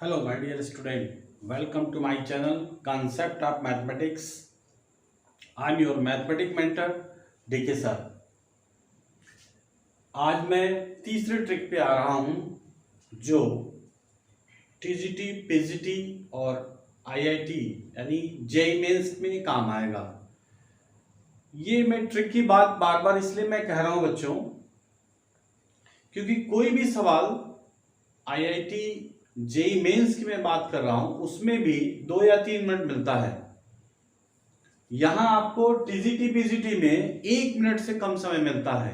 Hello, my dear student. Welcome to my channel Concept of Mathematics. I am your mathematics mentor DK sir. आज मैं तीसरे trick पे आ रहा हूँ जो टीजीटी, पीजीटी और आईआईटी यानी जेईई मेंस में काम आएगा। ये मैं ट्रिक की बात बार बार इसलिए मैं कह रहा हूँ बच्चों, क्योंकि कोई भी सवाल आईआईटी जेईई मेंस की मैं बात कर रहा हूं उसमें भी 2 या 3 मिनट मिलता है। यहां आपको टीजीटी पीजीटी में 1 मिनट से कम समय मिलता है।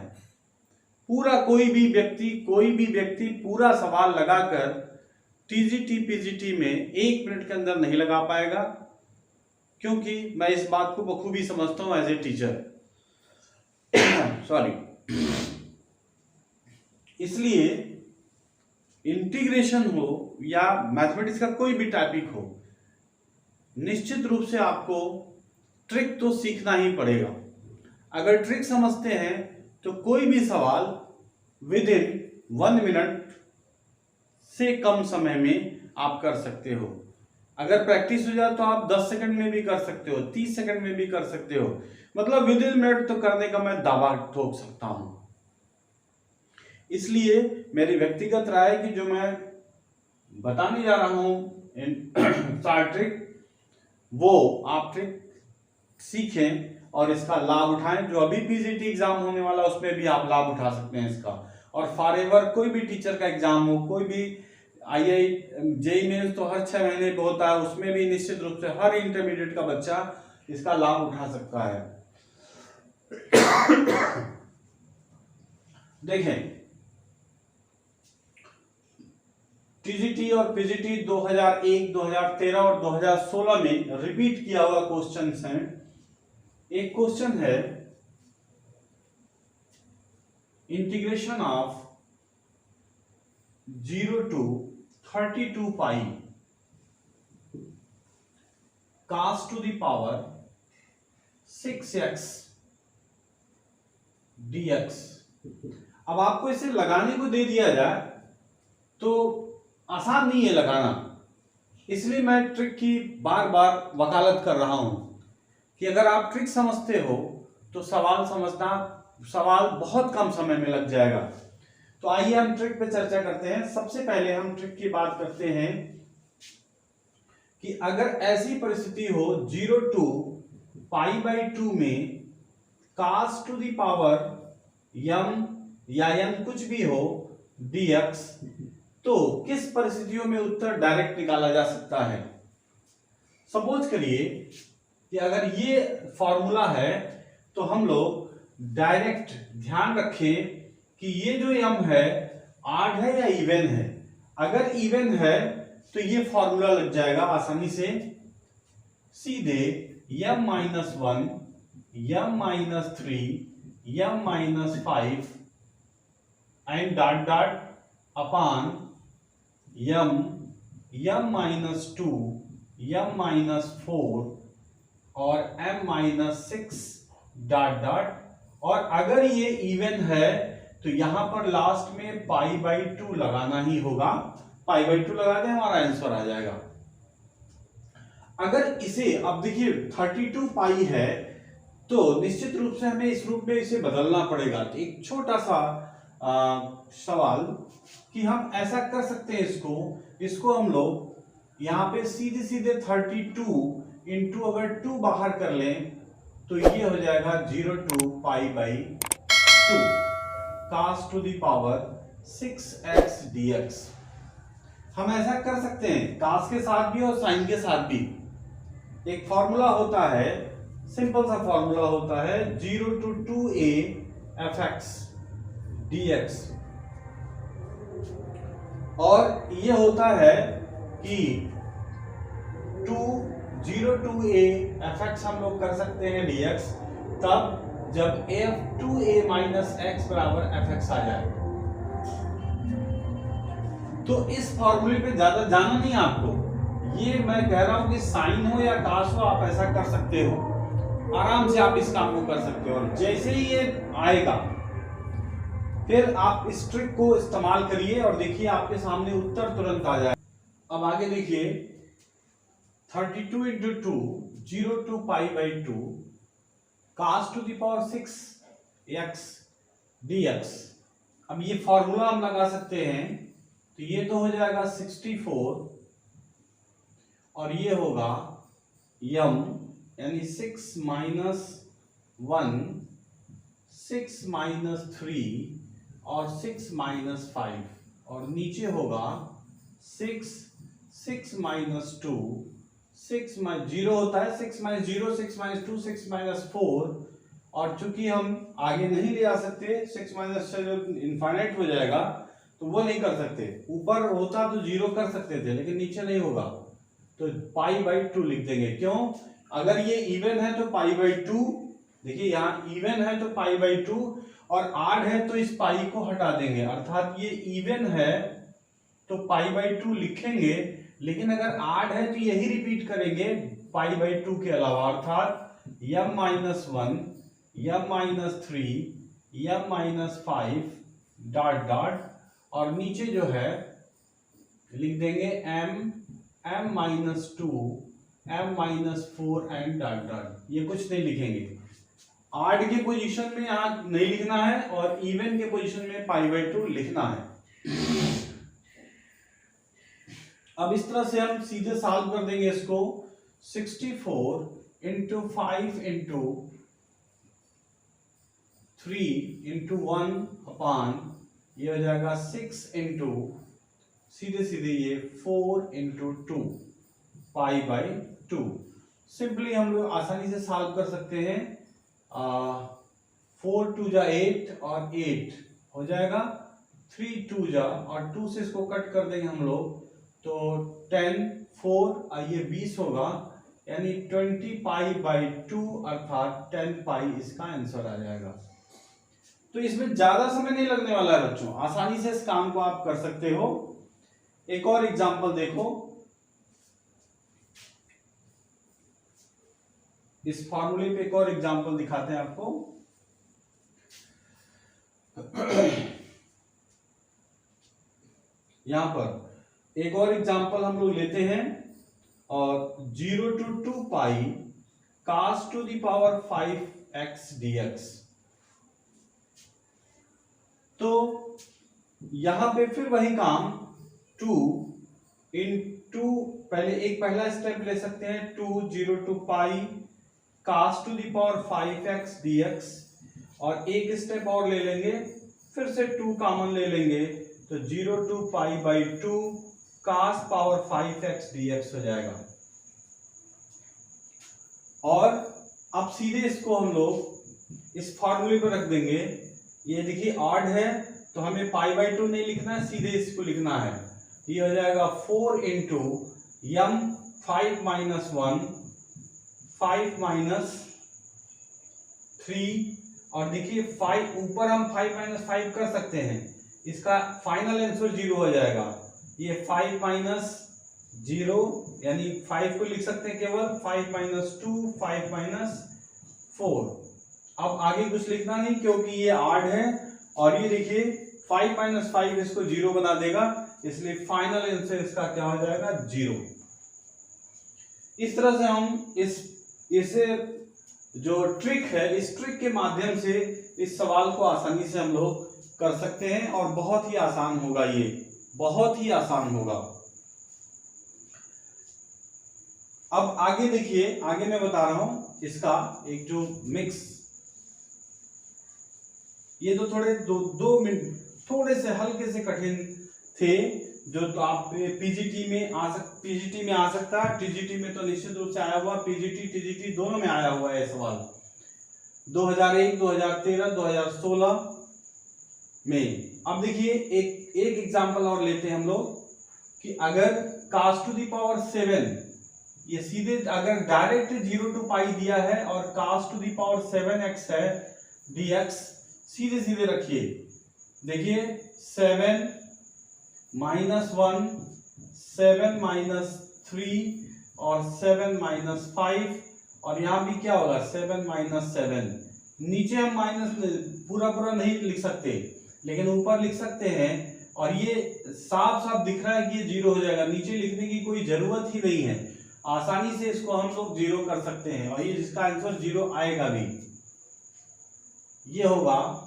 पूरा कोई भी व्यक्ति पूरा सवाल लगाकर टीजीटी पीजीटी में 1 मिनट के अंदर नहीं लगा पाएगा, क्योंकि मैं इस बात को बखूबी समझता हूं एज ए टीचर। सॉरी। इसलिए इंटीग्रेशन हो या मैथमेटिक्स का कोई भी टॉपिक हो, निश्चित रूप से आपको ट्रिक तो सीखना ही पड़ेगा। अगर ट्रिक समझते हैं तो कोई भी सवाल विद इन 1 मिनट से कम समय में आप कर सकते हो। अगर प्रैक्टिस हो जाए तो आप 10 सेकंड में भी कर सकते हो, 30 सेकंड में भी कर सकते हो। मतलब विद इन मिनट तो करने का मैं दावा ठोक सकता हूं। इसलिए मेरी व्यक्तिगत राय है कि जो मैं बताने जा रहा हूं चार ट्रिक, वो आप ट्रिक सीखें और इसका लाभ उठाएं। जो अभी पीजीटी एग्जाम होने वाला उसमें भी आप लाभ उठा सकते हैं इसका। और फॉरएवर कोई भी टीचर का एग्जाम हो, कोई भी आईआई जेईई मेंस तो हर 6 महीने पे होता है, उसमें भी निश्चित रूप से हर इंटरमीडिएट का बच्चा इसका लाभ उठा सकता है। देखें, टीजीटी और पीजीटी 2001, 2013 और 2016 में रिपीट किया हुआ क्वेश्चन है। एक क्वेश्चन है integration of 0 to 32 pi cos to the power 6x dx। अब आपको इसे लगाने को दे दिया जाए तो आसान नहीं है लगाना, इसलिए मैं ट्रिक की बार बार वकालत कर रहा हूं कि अगर आप ट्रिक समझते हो तो सवाल बहुत कम समय में लग जाएगा। तो आइए हम ट्रिक पे चर्चा करते हैं। सबसे पहले हम ट्रिक की बात करते हैं कि अगर ऐसी परिस्थिति हो 0 to π/2 में cos to the power m या n कुछ भी हो dx, तो किस परिस्थितियों में उत्तर डायरेक्ट निकाला जा सकता है। सपोज करिए कि अगर ये फॉर्मूला है तो हम लोग डायरेक्ट ध्यान रखें कि ये जो m है ऑड है या इवन है। अगर इवन है तो ये फॉर्मूला लग जाएगा आसानी से, सीधे m-1 m-3 m-5 and dot dot upon m-2 m-4 और m-6 डॉट डॉट। और अगर ये इवन है तो यहां पर लास्ट में π/2 लगाना ही होगा। π/2 लगा दें, हमारा आंसर आ जाएगा। अगर इसे अब देखिए 32 पाई है तो निश्चित रूप से हमें इस रूप में इसे बदलना पड़ेगा। तो एक छोटा सा सवाल कि हम ऐसा कर सकते हैं, इसको हम लोग यहाँ पे सीधे 32 इंटू अगर 2 बाहर कर लें तो ये हो जाएगा 0 to π/2 cos to the power 6x dx। हम ऐसा कर सकते हैं cos के साथ भी और sin के साथ भी। एक फॉर्मूला होता है, सिंपल सा फॉर्मूला होता है 0 to 2a fx dx, और ये होता है कि 0 to a fx हम लोग कर सकते हैं dx तब जब f2a minus x बराबर fx आ जाए। तो इस फॉर्मूले पे ज्यादा जाना नहीं आपको, ये मैं कह रहा हूं कि साइन हो या cos हो आप ऐसा कर सकते हो, आराम से आप इस काम को कर सकते हो। और जैसे ही ये आएगा फिर आप इस ट्रिक को इस्तेमाल करिए और देखिए आपके सामने उत्तर तुरंत आ जाए। अब आगे देखिए 32 into 2 0 to pi by 2 cos to the power 6 x dx। अब ये फॉर्मूला हम लगा सकते हैं, तो ये तो हो जाएगा 64 और ये होगा यम यानी 6 माइनस 1 6 माइनस 3 और 6 माइनस 5 और नीचे होगा 6 माइनस 2 6 माइनस 0 होता है 6 माइनस 0 6 माइनस 2 6 माइनस 4 और चूंकि हम आगे नहीं ले आ सकते 6 माइनस से जो इनफाइनाइट हो जाएगा तो वो नहीं कर सकते। ऊपर होता तो 0 कर सकते थे लेकिन नीचे नहीं होगा, तो पाई बाई 2 लिख देंगे। क्यों? अगर ये इवन है तो पाई बाई 2, देखिए यहाँ इवन है तो पाई बाई 2 और आड है तो इस पाई को हटा देंगे, अर्थात ये इवन है तो पाई बाई 2 लिखेंगे, लेकिन अगर आड है तो यही रिपीट करेंगे पाई बाई 2 के अलावा, अर्थात M minus 1 M minus 3 M minus 5 dot dot और नीचे जो है लिख देंगे M minus 2 M minus 4 and dot dot. ये कुछ नहीं लिखेंगे, आड के पोजीशन में यहाँ नहीं लिखना है और इवन के पोजीशन में पाई बाई 2 लिखना है। अब इस तरह से हम सीधे सॉल्व कर देंगे इसको। 64 इंटू 5 इंटू 3 इंटू 1 अपान ये हो जाएगा 6 इंटू सीधे सीधे ये 4 इंटू 2 पाई बाई 2। सिंपली हम लोग आसानी से सॉल्व कर सकते हैं। 4 2 जा 8 और 8 हो जाएगा, 3 2 जा और 2 से इसको कट कर देंगे हम लोग तो 10 4 ये 20 होगा यानी 20 पाई बाई 2 अर्थात 10 पाई इसका आंसर आ जाएगा। तो इसमें ज्यादा समय नहीं लगने वाला है बच्चों, आसानी से इस काम को आप कर सकते हो। एक और एग्जांपल देखो, इस फॉर्मूले पे एक और एग्जांपल दिखाते हैं आपको। यहां पर एक और एग्जांपल हम लोग लेते हैं और 0 to 2 pi cos to the power 5x dx। तो यहां पे फिर वही काम 2 इंटू पहला स्टेप ले सकते हैं 2 0 to pi cos to the power 5x dx और एक स्टेप और ले लेंगे, फिर से 2 कॉमन ले लेंगे तो 0 to pi by 2 cos power 5x dx हो जाएगा। और अब सीधे इसको हम लोग इस फॉर्मूले पर रख देंगे। ये देखिए ऑड है तो हमें पाई बाई 2 नहीं लिखना है, सीधे इसको लिखना है। ये हो जाएगा 4 इंटू यम 5 माइनस 1 5 माइनस 3 और देखिए 5 ऊपर हम 5 माइनस 5 कर सकते हैं, इसका फाइनल आंसर 0 हो जाएगा। ये 5 माइनस 0 यानी 5 को लिख सकते हैं केवल 5 माइनस 2 5 माइनस 4। अब आगे कुछ लिखना नहीं क्योंकि ये ऑड है और ये देखिए 5 माइनस 5 इसको 0 बना देगा, इसलिए फाइनल आंसर इसका क्या हो जाएगा 0। इस तरह से हम इस जो ट्रिक है इस ट्रिक के माध्यम से इस सवाल को आसानी से हम लोग कर सकते हैं और बहुत ही आसान होगा, ये बहुत ही आसान होगा। अब आगे देखिए, आगे मैं बता रहा हूं इसका एक जो मिक्स, ये तो थोड़े दो मिनट थोड़े से हल्के से कठिन थे जो तो आप पीजीटी में आ सकता है, टीजीटी में तो निश्चित रूप से आया हुआ, पीजीटी टीजीटी दोनों में आया हुआ है सवाल 2001 2013 2016 में। अब देखिए एक एग्जांपल और लेते हैं हम लोग कि अगर cos टू द पावर 7 ये सीधे अगर डायरेक्ट 0 टू पाई दिया है और cos to the power 7x है dx, सीधे सीधे रखिए। देखिए 7 माइनस 1 7 माइनस 3 और 7 माइनस 5 और यहां भी क्या होगा 7 माइनस 7। नीचे हम माइनस पूरा नहीं लिख सकते लेकिन ऊपर लिख सकते हैं और ये साफ साफ दिख रहा है कि ये 0 हो जाएगा, नीचे लिखने की कोई जरूरत ही नहीं है, आसानी से इसको हम लोग 0 कर सकते हैं और ये जिसका आंसर 0 आएगा भी, ये होगा।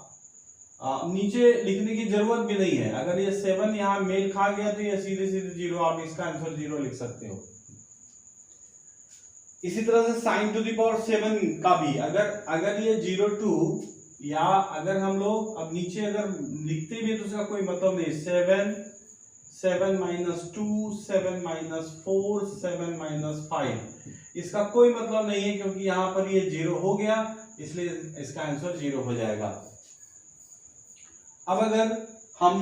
नीचे लिखने की जरूरत भी नहीं है, अगर ये 7 यहाँ मेल खा गया तो ये सीधे सीधे 0, आप इसका आंसर 0 लिख सकते हो। इसी तरह से sin टू द पावर 7 का भी अगर ये 0 या अगर हम लोग अब नीचे अगर लिखते भी तो उसका कोई मतलब नहीं, 7 माइनस 2, 7 माइनस 4, 7 माइनस 5, इसका कोई मतलब नहीं है क्योंकि यहाँ पर ये 0 हो गया, इसलिए इसका आंसर 0 हो जाएगा। अब अगर हम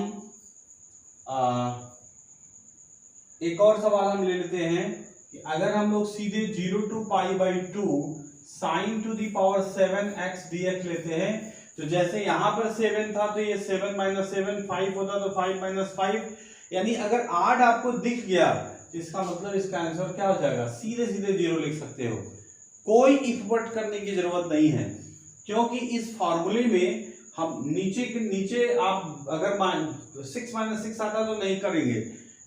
एक और सवाल हम ले लेते हैं कि अगर हम लोग सीधे 0 to π/2 sin to the power 7x dx लेते हैं, तो जैसे यहाँ पर 7 था तो ये 7 माइनस 7 5 होता, तो 5 माइनस 5, यानी अगर 8 आपको दिख गया तो इसका मतलब इसका आंसर क्या हो जाएगा, सीधे सीधे 0 लिख सकते हो, कोई इफ बट करने की जरूरत नहीं है, क्योंकि इस फॉर्मूले में हम नीचे के नीचे आप अगर 6 माइनस 6 आता तो नहीं करेंगे,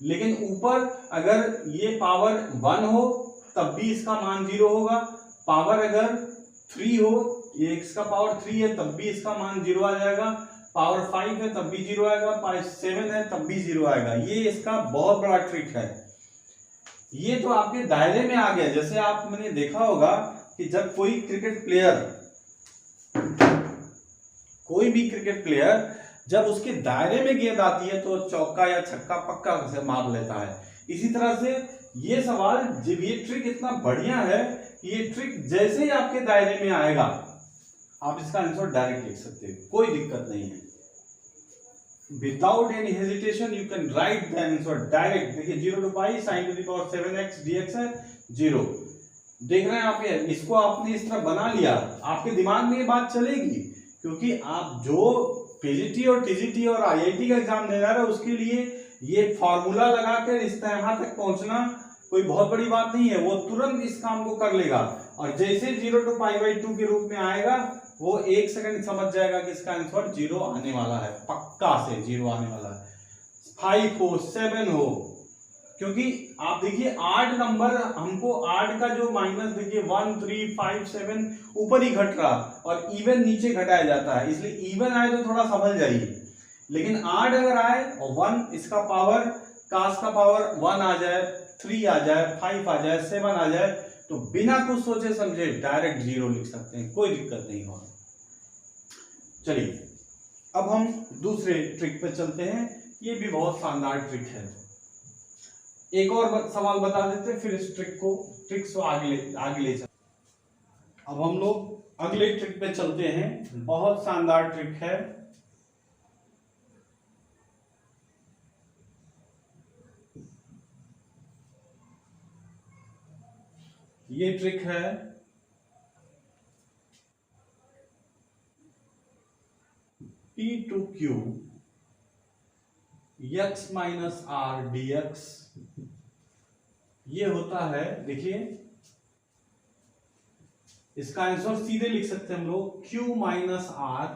लेकिन ऊपर अगर ये पावर 1 हो तब भी इसका मान 0 होगा, पावर अगर 3 हो, ये x का पावर 3 है तब भी इसका मान 0 आ जाएगा, पावर 5 है तब भी 0 आएगा, पावर 7 है तब भी 0 आएगा। ये इसका बहुत बड़ा ट्रिक है, ये तो आपके दायरे में आ गया। जैसे आपने देखा होगा कि जब कोई भी क्रिकेट प्लेयर जब उसके दायरे में गेंद आती है तो चौका या छक्का पक्का से मार लेता है। इसी तरह से ये सवाल, जब ये ट्रिक इतना बढ़िया है, ये ट्रिक जैसे ही आपके दायरे में आएगा आप इसका आंसर डायरेक्ट लिख सकते हो, कोई दिक्कत नहीं है। Without any hesitation you can write the answer direct. देखिए 0 to π sin to the power 7x dx है 0, देख रहे हैं आप, ये इसको आपने इस तरह बना लिया, आपके दिमाग में ये बात चलेगी, क्योंकि आप जो पीजीटी और टीजीटी और आईआईटी का एग्जाम देना है उसके लिए ये फॉर्मूला लगाकर इस यहाँ तक पहुंचना कोई बहुत बड़ी बात नहीं है, वो तुरंत इस काम को कर लेगा। और जैसे 0 to π/2 के रूप में आएगा वो 1 सेकंड समझ जाएगा कि इसका आंसर 0 आने वाला है, पक्का से 0 आने वाला है, 5 हो 7 हो, क्योंकि आप देखिए 8 नंबर हमको 8 का जो माइनस देखिए 1 3 5 7 ऊपर ही घट रहा और इवन नीचे घटाया जाता है, इसलिए इवन आए तो थोड़ा समझ जाइए, लेकिन 8 अगर आए और 1 इसका पावर कास का पावर 1 आ जाए, 3 आ जाए, 5 आ जाए, 7 आ जाए, तो बिना कुछ सोचे समझे डायरेक्ट 0 लिख सकते हैं, कोई दिक्कत नहीं होगा। चलिए अब हम दूसरे ट्रिक पे चलते हैं, ये भी बहुत शानदार ट्रिक है। एक और सवाल बता देते हैं, फिर इस ट्रिक्स को आगे ले चलते। अब हम लोग अगले ट्रिक पे चलते हैं, बहुत शानदार ट्रिक है। ये ट्रिक है P2Q x minus are dx। ये होता है, देखिए इसका आंसर सीधे लिख सकते हैं हम लोग, Q माइनस आर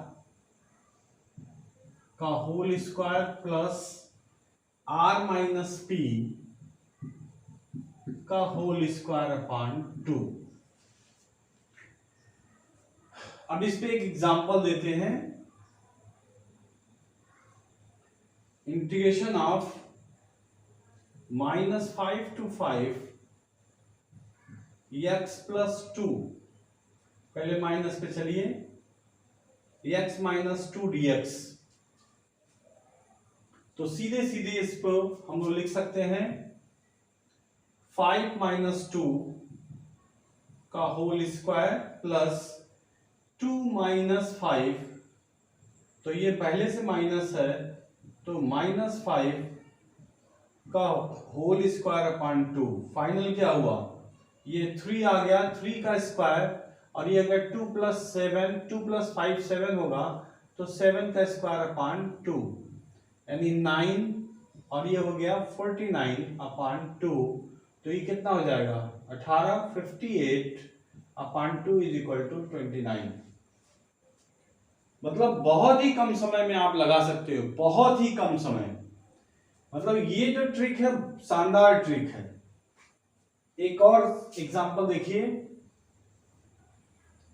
का whole square plus R minus P का होल स्क्वायर अपॉन 2। अब इस पे एक एग्जांपल देते हैं, इंटीग्रेशन ऑफ -5 to 5 x प्लस 2, पहले माइनस पे चलिए, x माइनस 2 dx। तो सीधे सीधे इसको हम लोग लिख सकते हैं 5 माइनस 2 का होल स्क्वायर प्लस 2 माइनस 5, तो ये पहले से माइनस है तो -5 का होल स्क्वायर अपॉन 2, फाइनल क्या हुआ, ये 3 आ गया, 3 का स्क्वायर, और ये अगर 2 प्लस 5 7 होगा तो 7 का स्क्वायर अपॉन 2 यानी 9, और ये हो गया 49 अपॉन 2, तो ये कितना हो जाएगा 18, 58 अपॉन 2 इज इक्वल टू 29। मतलब बहुत ही कम समय में आप लगा सकते हो, बहुत ही कम समय। मतलब ये जो ट्रिक है शानदार ट्रिक है। एक और एग्जांपल देखिए,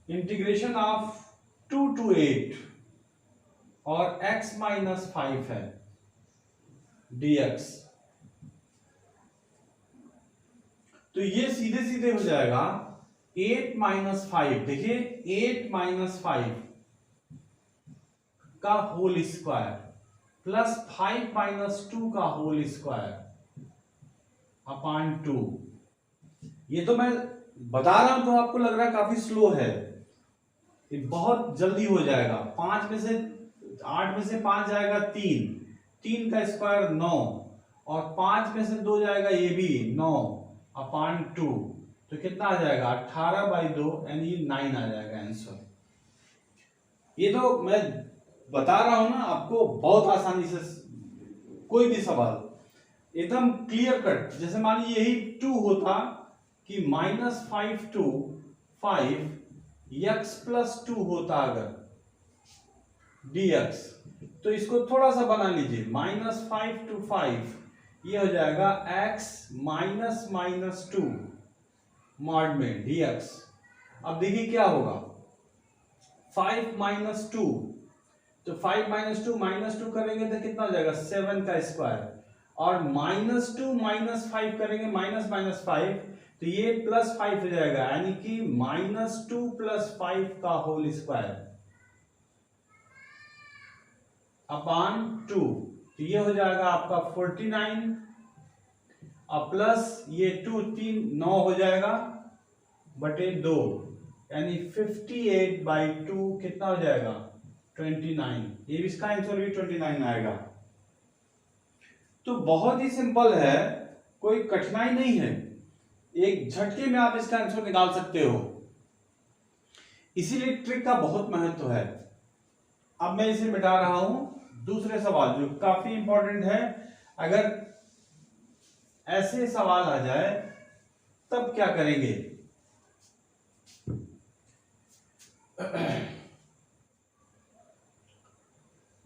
इंटीग्रेशन ऑफ 2 to 8 और x माइनस 5 है dx। तो ये सीधे सीधे हो जाएगा 8 माइनस 5, देखिए 8 माइनस 5 का होल स्क्वायर प्लस 5 माइनस 2 का होल स्क्वायर अपॉन 2। ये तो मैं बता रहा हूं तो आपको लग रहा है काफी स्लो है, ये बहुत जल्दी हो जाएगा। 5 में से 8 में से 5 जाएगा 3, 3 का स्क्वायर 9 और 5 में से 2 जाएगा ये भी 9 अपॉन 2। तो कितना आ जाएगा 18/2 यानी 9 आ जाएगा आंसर। ये तो मैं बता रहा हूं ना आपको बहुत आसानी से, कोई भी सवाल एकदम क्लियर कट। जैसे मान लीजिए यही 2 होता कि -5 to 5 x प्लस 2 होता अगर dx, तो इसको थोड़ा सा बना लीजिए, -5 to 5 ये हो जाएगा x माइनस माइनस 2 मॉड में dx। अब देखिए क्या होगा, 5 माइनस 2, तो 5 माइनस 2 करेंगे तो कितना हो जाएगा 7 का स्क्वायर, और -2 माइनस 5 करेंगे माइनस माइनस 5, तो ये +5 हो जाएगा, यानी कि -2 + 5 का होल स्क्वायर अपॉन 2। तो ये हो जाएगा आपका 49 और प्लस ये 2 3 9 हो जाएगा बटे 2, यानी 58/2 कितना हो जाएगा 29। ये इसका आंसर भी 29 आएगा। तो बहुत ही सिंपल है, कोई कठिनाई नहीं है, एक झटके में आप इसका आंसर निकाल सकते हो, इसीलिए ट्रिक का बहुत महत्व है। अब मैं इसे मिटा रहा हूं, दूसरे सवाल जो काफी इंपॉर्टेंट है, अगर ऐसे सवाल आ जाए तब क्या करेंगे।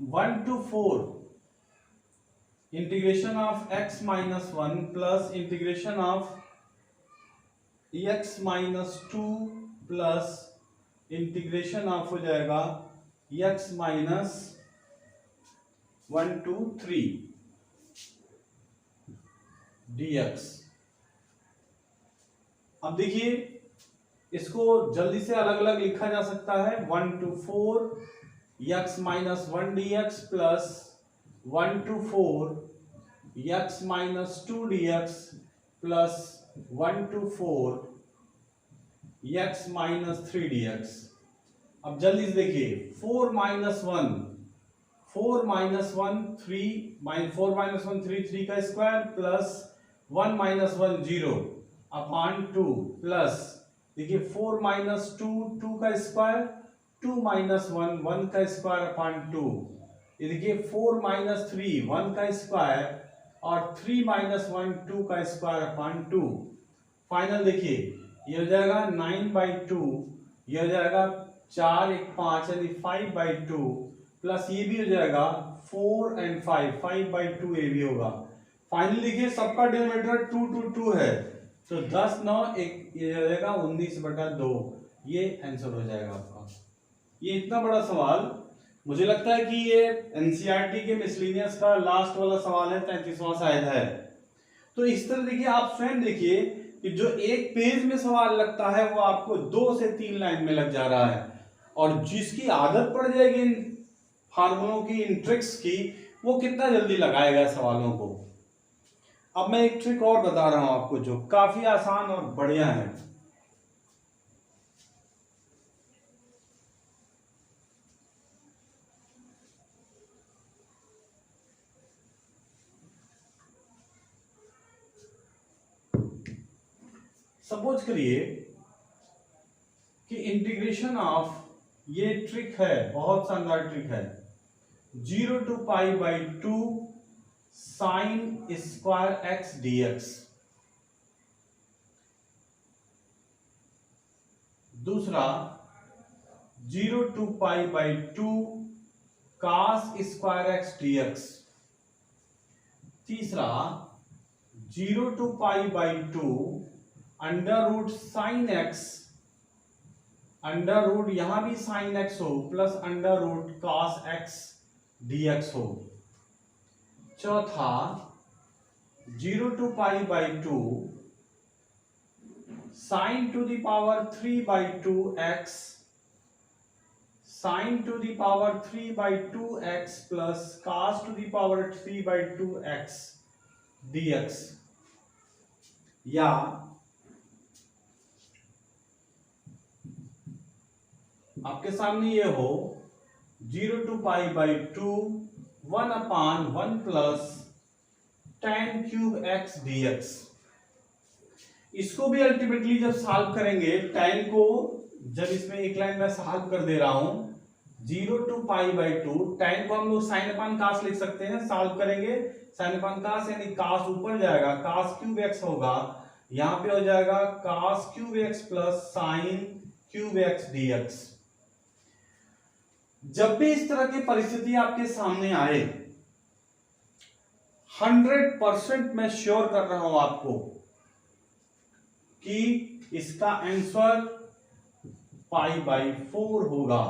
1 to 4 integration of x minus 1 plus integration of x minus 2 plus integration of हो जाएगा x माइनस 1 to 3 dx। अब देखिए इसको जल्दी से अलग अलग लिखा जा सकता है, 1 to 4 x minus 1 dx plus 1 to 4 x minus 2 dx plus 1 to 4 x minus 3 dx। अब जल्दी से देखिए 4 माइनस 1 3 का square plus 1 minus 1 0 upon 2 plus देखिए 4 माइनस 2 का स्क्वायर 2 माइनस 1 का स्क्वायर अपॉन 2। ये देखिए 4 माइनस 3 1 का स्क्वायर और 3 माइनस 1 2 का स्क्वायर अपॉन 2। फाइनल देखिए ये हो जाएगा 9/2, ये हो जाएगा 4 1 5 यानी 5/2 प्लस ये भी हो जाएगा 4 और 5/2 ये भी होगा। फाइनली देखिए सबका डिनोमिनेटर 2 to 2 है, तो 10 9 1 ये हो जाएगा 19/2, ये आंसर हो जाएगा आपका। ये इतना बड़ा सवाल, मुझे लगता है कि ये एनसीईआरटी के मिसलेनियस का लास्ट वाला सवाल है, 33वां शायद है। तो इस तरह देखिए आप स्वयं देखिए कि जो एक पेज में सवाल लगता है वो आपको 2 से 3 लाइन में लग जा रहा है, और जिसकी आदत पड़ जाएगी इन फार्मूलों की, इन ट्रिक्स की, वो कितना जल्दी लगाएगा सवालों को। अब मैं एक ट्रिक और बता रहा हूं आपको जो काफी आसान और बढ़िया है। सपोज करिए कि इंटीग्रेशन ऑफ, ये ट्रिक है बहुत शानदार ट्रिक है, 0 to π/2 sin square x dx। दूसरा 0 to π/2 cos square x dx। तीसरा 0 to pi by 2 under root sine x, under root यहां भी साइन एक्स हो plus under root cos x dx हो। चौथा 0 to pi by 2 sine to the power 3 by 2 x, sine to the power 3 by 2 x plus cos to the power 3 by 2 x dx। या आपके सामने ये हो 0 to pi by 2 1/1 plus tan cube x dx। इसको भी ultimately जब solve करेंगे, tan को जब इसमें एक लाइन में सॉल्व कर दे रहा हूं 0 to पाई बाई 2, tan को हम लोग साइन अपान कास लिख सकते हैं। सॉल्व करेंगे साइन अपान कास यानी कास ऊपर जाएगा, कास क्यूब एक्स होगा, यहां पे हो जाएगा cos cube x plus sine cube x dx। जब भी इस तरह की परिस्थिति आपके सामने आए 100% मैं श्योर कर रहा हूं आपको कि इसका आंसर पाई बाई 4 होगा।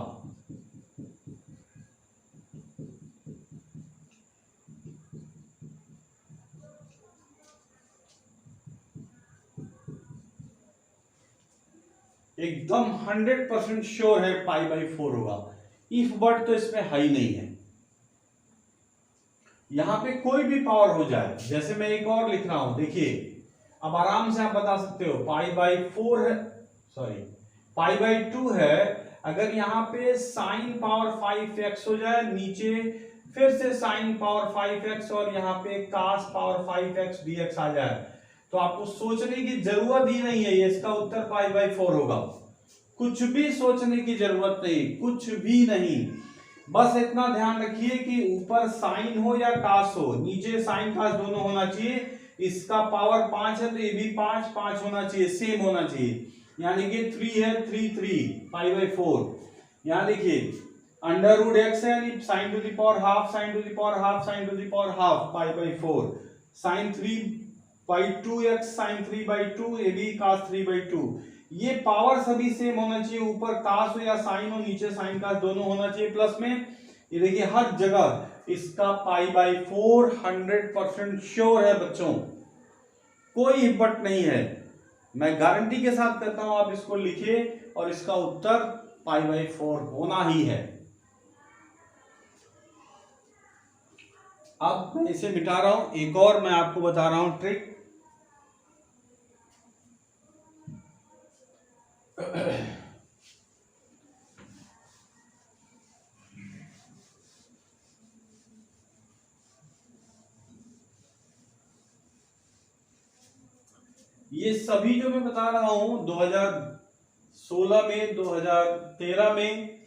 एकदम 100% श्योर है पाई बाई 4 होगा। इफ बट तो इसमें है ही नहीं है। यहां पे कोई भी पावर हो जाए, जैसे मैं एक और लिख रहा हूं, देखिए अब आराम से आप बता सकते हो पाई बाई 4 है, सॉरी पाई बाई 2 है। अगर यहां पे साइन पावर 5x हो जाए, नीचे फिर से साइन पावर 5x और यहां पे कास पावर 5x dx आ जाए, तो आपको सोचने की जरूरत ही नहीं है, इसका उत्तर पाई बाई 4 होगा। कुछ भी सोचने की जरूरत नहीं, कुछ भी नहीं। बस इतना ध्यान रखिए कि ऊपर साइन हो या कास हो, नीचे साइन कास दोनों होना चाहिए। इसका पावर 5 है तो ये भी 5 5 होना चाहिए, सेम होना चाहिए। यानी कि 3 है 3 3 पाई बाई 4। यहां देखिए अंडर रूट एक्स है यानी sine to the power half, sine to the power half, sine to the power half pi by 4। Sine 3 by 2 x, sine 3 by 2, ये भी कास 3 बाई 2। ये पावर सभी सेम होना चाहिए, ऊपर कास हो या साइन हो, नीचे साइन कास दोनों होना चाहिए प्लस में। ये देखिए हर जगह इसका पाई बाई 4 100% श्योर है बच्चों, कोई बट नहीं है। मैं गारंटी के साथ कहता हूं, आप इसको लिखिए और इसका उत्तर पाई बाई 4 होना ही है। अब मैं इसे मिटा रहा हूं, एक और मैं आपको बता रहा हूं ट्रिक। ये सभी जो मैं बता रहा हूं 2016 में, 2013 में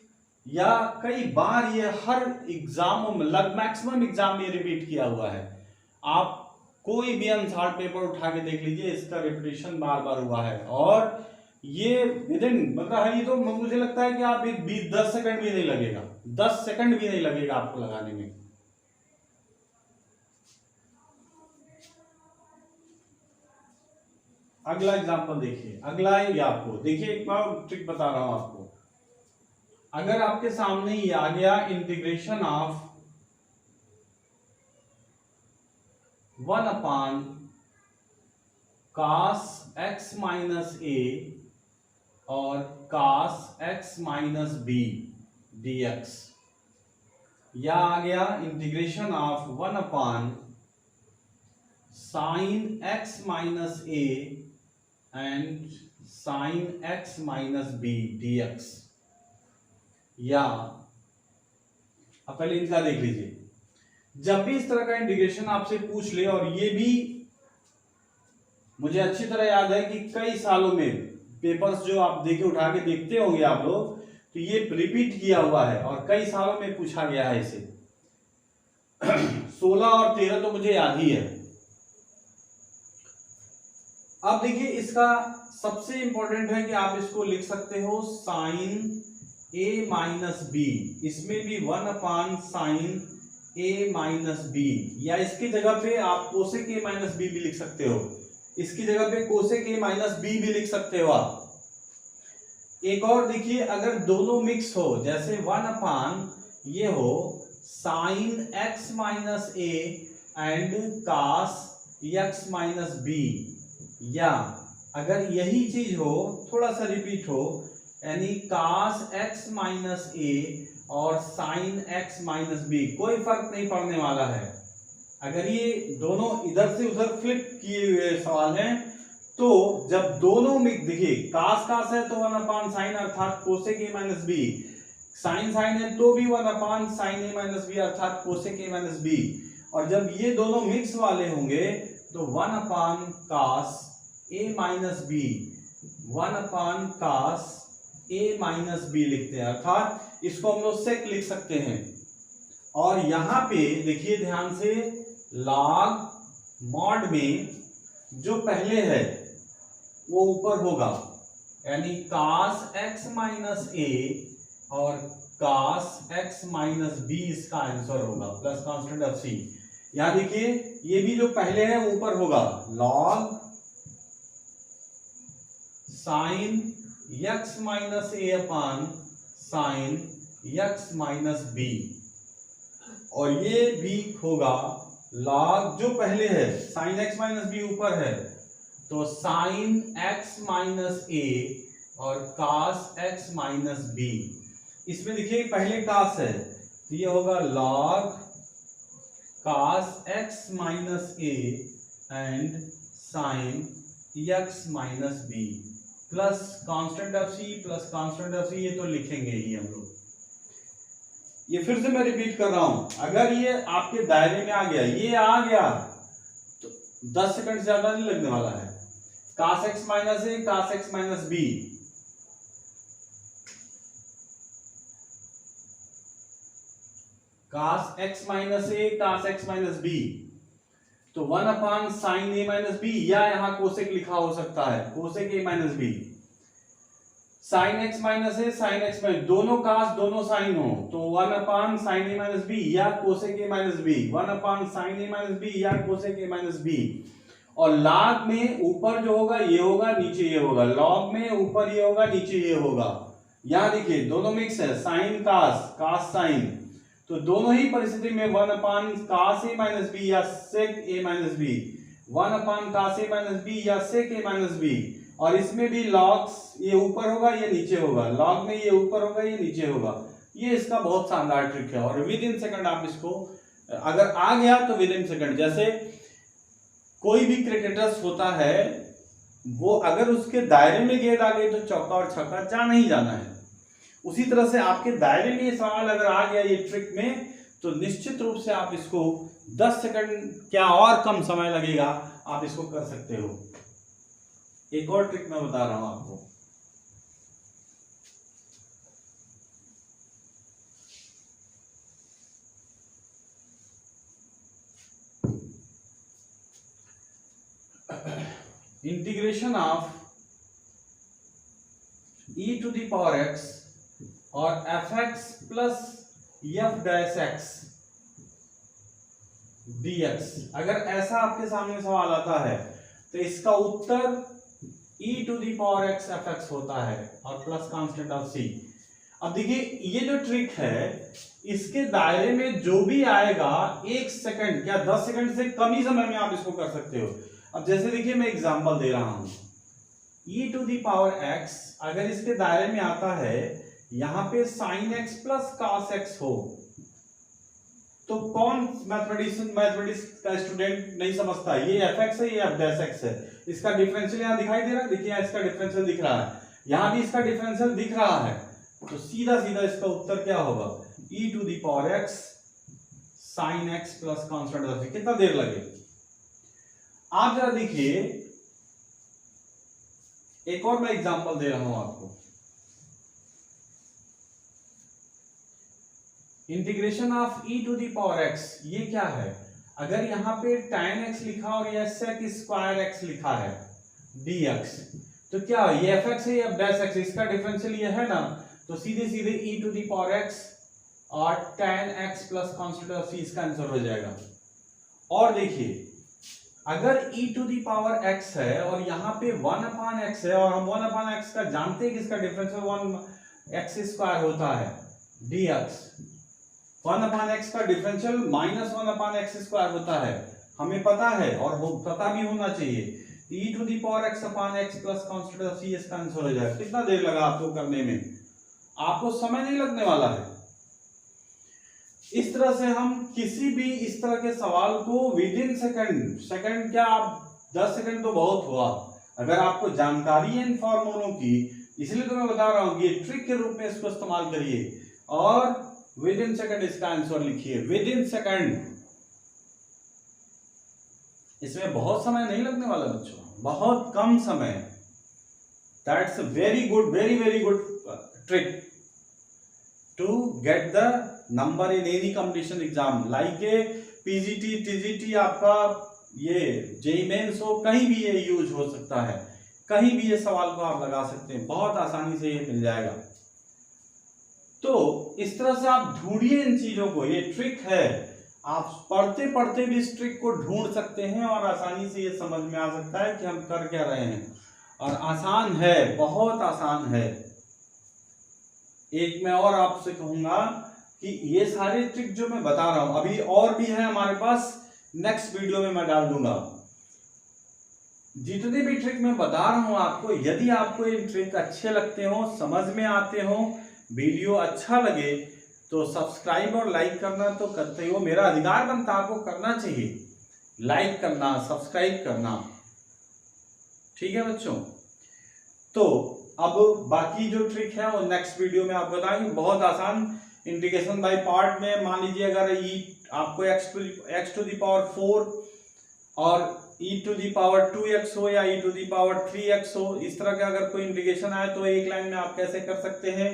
या कई बार ये हर एग्जामों में, मैक्सिमम एग्जाम में रिपीट किया हुआ है। आप कोई भी आंसर पेपर उठा के देख लीजिए, इसका रिपीटेशन बार बार हुआ है। और ये विदिन मतलब है, ये तो मुझे लगता है कि आप 10 सेकंड भी नहीं लगेगा, 10 सेकंड भी नहीं लगेगा आपको लगाने में। अगला एग्जांपल देखिए, अगला ये आपको देखिए, एक बार ट्रिक बता रहा हूं आपको। अगर आपके सामने ये आ गया integration of 1 cos x minus a और cos x minus b dx, या आ गया integration of 1 sin x minus a and sin x minus b dx। या अब पहले इनका देख लीजिए, जब भी इस तरह का इंटीग्रेशन आपसे पूछ ले, और ये भी मुझे अच्छी तरह याद है कि कई सालों में पेपर्स जो आप देखे उठा के देखते होंगे आप लोग, तो ये रिपीट किया हुआ है और कई सालों में पूछा गया है इसे। 16 और 13 तो मुझे याद ही है। अब देखिए इसका सबसे इंपॉर्टेंट है कि आप इसको लिख सकते हो साइन a माइनस बी, इसमें भी 1 साइन ए माइनस बी, या इसकी जगह पे आप कोसेक ए माइनस बी भी लिख सकते हो, इसकी जगह पे कोसेक ए माइनस बी भी लिख सकते हो आप। एक और देखिए, अगर दोनों मिक्स हो, जैसे 1 ये हो sine x minus A and cos x minus B, या अगर यही चीज हो, थोड़ा सा रिपीट हो, यानी कास एक्स माइनस ए और साइन एक्स माइनस बी, कोई फर्क नहीं पड़ने वाला है। अगर ये दोनों इधर से उधर फ्लिप किए हुए सवाल हैं, तो जब दोनों में देखिए कास है तो 1 साइन अर्थात cosec A minus B, sine है तो भी 1 साइन ए माइनस बी अर्थात कोसेक ए माइनस बी, और जब ये दोनों मिक्स वाले होंगे तो 1 cos A minus B, 1 cos A minus B लिखते हैं, अर्थात इसको हम लोग सेक लिख सकते हैं। और यहां पे देखिए ध्यान से, लॉग मॉड में जो पहले है वो ऊपर होगा, यानी कास एक्स माइनस ए और कास एक्स माइनस बी इसका आंसर होगा, प्लस कांस्टेंट ऑफ सी। यहां देखिए ये भी जो पहले है वो ऊपर होगा, log sine x minus A upon sine x minus B, और ये भी होगा लॉग जो पहले है, साइन एक्स माइनस बी ऊपर है तो साइन एक्स माइनस ए और कास एक्स माइनस बी। इसमें देखिए पहले कास है तो ये होगा log cos x minus A and sine x minus B, plus constant of C, plus constant of C, ये तो लिखेंगे ही हम लोग। ये फिर से मैं रिपीट कर रहा हूं, अगर ये आपके दायरे में आ गया, ये आ गया तो 10 सेकंड से ज्यादा नहीं लगने वाला है। कास एक्स माइनस ए, कास एक्स माइनस बी, कास एक्स माइनस ए, कास एक्स माइनस बी, तो 1 साइन ए माइनस बी, या यहां कोसेक लिखा हो सकता है, cosec A minus B, sine x minus A, sine x minus, दोनों कास दोनों साइन हो तो 1 साइन ए माइनस बी या cosec A minus B, 1 sine A minus B या कोसेक ए माइनस बी। और लॉग में ऊपर जो होगा ये होगा, नीचे ये होगा, लॉग में ऊपर ये होगा, नीचे ये होगा। यहां देखिए दोनों मिक्स है, साइन कास, कास साइन, तो दोनों ही परिस्थिति में 1 कास ए माइनस बी या सेक ए minus B, 1 cos A minus B या सेक ए माइनस बी, और इसमें भी लॉग्स ये ऊपर होगा ये नीचे होगा, लॉग में ये ऊपर होगा ये नीचे होगा। ये इसका बहुत शानदार ट्रिक है, और विद इन सेकंड आप इसको, अगर आ गया तो विद इन सेकंड, जैसे कोई भी क्रिकेटर्स होता है, वो अगर उसके दायरे में गेंद आ गई तो चौका और छक्का जाना ही जाना है। उसी तरह से आपके दायरे में ये सवाल अगर आ गया ये ट्रिक में, तो निश्चित रूप से आप इसको 10 सेकंड क्या और कम समय लगेगा, आप इसको कर सकते हो। एक और ट्रिक मैं बता रहा हूं आपको, integration of e to the power x और fx plus f dash x dx, अगर ऐसा आपके सामने सवाल आता है तो इसका उत्तर e to the power x fx होता है और प्लस कांस्टेंट ऑफ c। अब देखिए ये जो ट्रिक है, इसके दायरे में जो भी आएगा 1 सेकंड क्या 10 सेकंड से कम ही समय में आप इसको कर सकते हो। अब जैसे देखिए मैं एग्जांपल दे रहा हूं, e to the power x अगर इसके दायरे में आता है, यहां पे sin x plus cos x हो, तो कौन मैथमेटिक्स का स्टूडेंट नहीं समझता, ये fx है ये f डैश x है, इसका डिफरेंशियल यहां दिखाई दे रहा है, देखिए इसका डिफरेंशियल दिख रहा है, यहां भी इसका डिफरेंशियल दिख रहा है, तो सीधा सीधा इसका उत्तर क्या होगा, e to the power x sin x plus constant of c। कितना देर लगे आप जरा देखिए, एक और मैं एग्जांपल दे रहा हूं आपको, integration of e to the power x, ये क्या है, अगर यहां पे tan x लिखा और यह sec स्क्वायर x लिखा है dx, तो क्या ये fx है या f डैश x, इसका डिफरेंशियल ये है ना, तो सीधे सीधे e to the power x और tan x plus constant of c इसका आंसर हो जाएगा। और देखिए अगर e to the power x है और यहाँ पे 1/x है और हम 1/x का जानते हैं कि इसका डिफरेंशियल 1x² होता है dx, 1/x का डिफरेंशियल -1/x² होता है, हमें पता है और वो पता भी होना चाहिए। e to the power x/x plus constant of c इसका आंसर हो जाएगा। कितना देर लगा आपको करने में? आपको समय नहीं लगने वाला है। इस तरह से हम किसी भी इस तरह के सवाल को विद इन सेकंड क्या आप 10 सेकंड तो बहुत हुआ, अगर आपको जानकारी है इन फॉर्मूलों की, इसलिए तो मैं बता रहा हूं कि ट्रिक के रूप में इसको इस्तेमाल करिए और विद इन सेकंड इसका आंसर लिखिए। विद इन सेकंड, इसमें बहुत समय नहीं लगने वाला बच्चों, बहुत कम समय। That's very good, very good trick to get the number in any competition exam like a PGT, TGT, आपका ये जेईई मेंस हो, कहीं भी ये यूज हो सकता है, कहीं भी ये सवाल को आप लगा सकते हैं, बहुत आसानी से ये मिल जाएगा। तो इस तरह से आप ढूंढिए इन चीजों को, ये ट्रिक है, आप पढ़ते पढ़ते भी इस ट्रिक को ढूंढ सकते हैं और आसानी से ये समझ में आ सकता है कि हम कर क्या रहे हैं। और आसान है, बहुत आसान है। एक मैं और आपसे कहूंगा कि ये सारे ट्रिक जो मैं बता रहा हूं अभी और भी है हमारे पास, नेक्स्ट वीडियो में मैं डाल दूंगा। जितने भी ट्रिक मैं बता रहा हूं आपको, यदि आपको ये ट्रिक अच्छे लगते हो, समझ में आते हो, वीडियो अच्छा लगे तो सब्सक्राइब और लाइक करना तो करते हो, मेरा अधिकार बनता है, आपको करना चाहिए, लाइक करना, सब्सक्राइब करना। ठीक है बच्चों, तो अब बाकी जो ट्रिक है वो नेक्स्ट वीडियो में आप बताएंगे। बहुत आसान इंटीग्रेशन बाय पार्ट में, मान लीजिए अगर आपको x टू दी पावर 4 और e to the power 2x हो या e to the power 3x हो, इस तरह का अगर कोई इंटीग्रेशन आए तो एक लाइन में आप कैसे कर सकते हैं।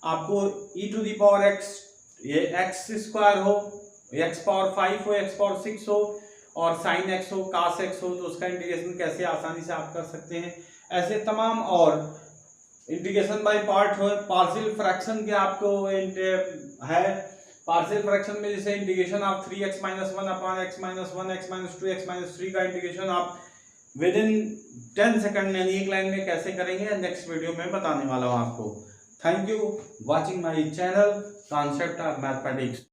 आपको e to the power x, ये x² हो, x पावर 5 हो, x पावर 6 हो और sin x हो, cos x हो, तो उसका इंटीग्रेशन कैसे आसानी से आप कर सकते हैं। ऐसे तमाम और इंटीग्रेशन बाय पार्ट हो, पार्शियल फ्रैक्शन के आपको है, पार्शियल फ्रैक्शन में जैसे इंटीग्रेशन आप 3x - 1/x - 1 x - 2 x - 3 का इंटीग्रेशन आप विद इन 10 सेकंड यानी एक लाइन में कैसे करेंगे, नेक्स्ट वीडियो में बताने वाला हूं आपको। Thank you watching my channel concept of mathematics.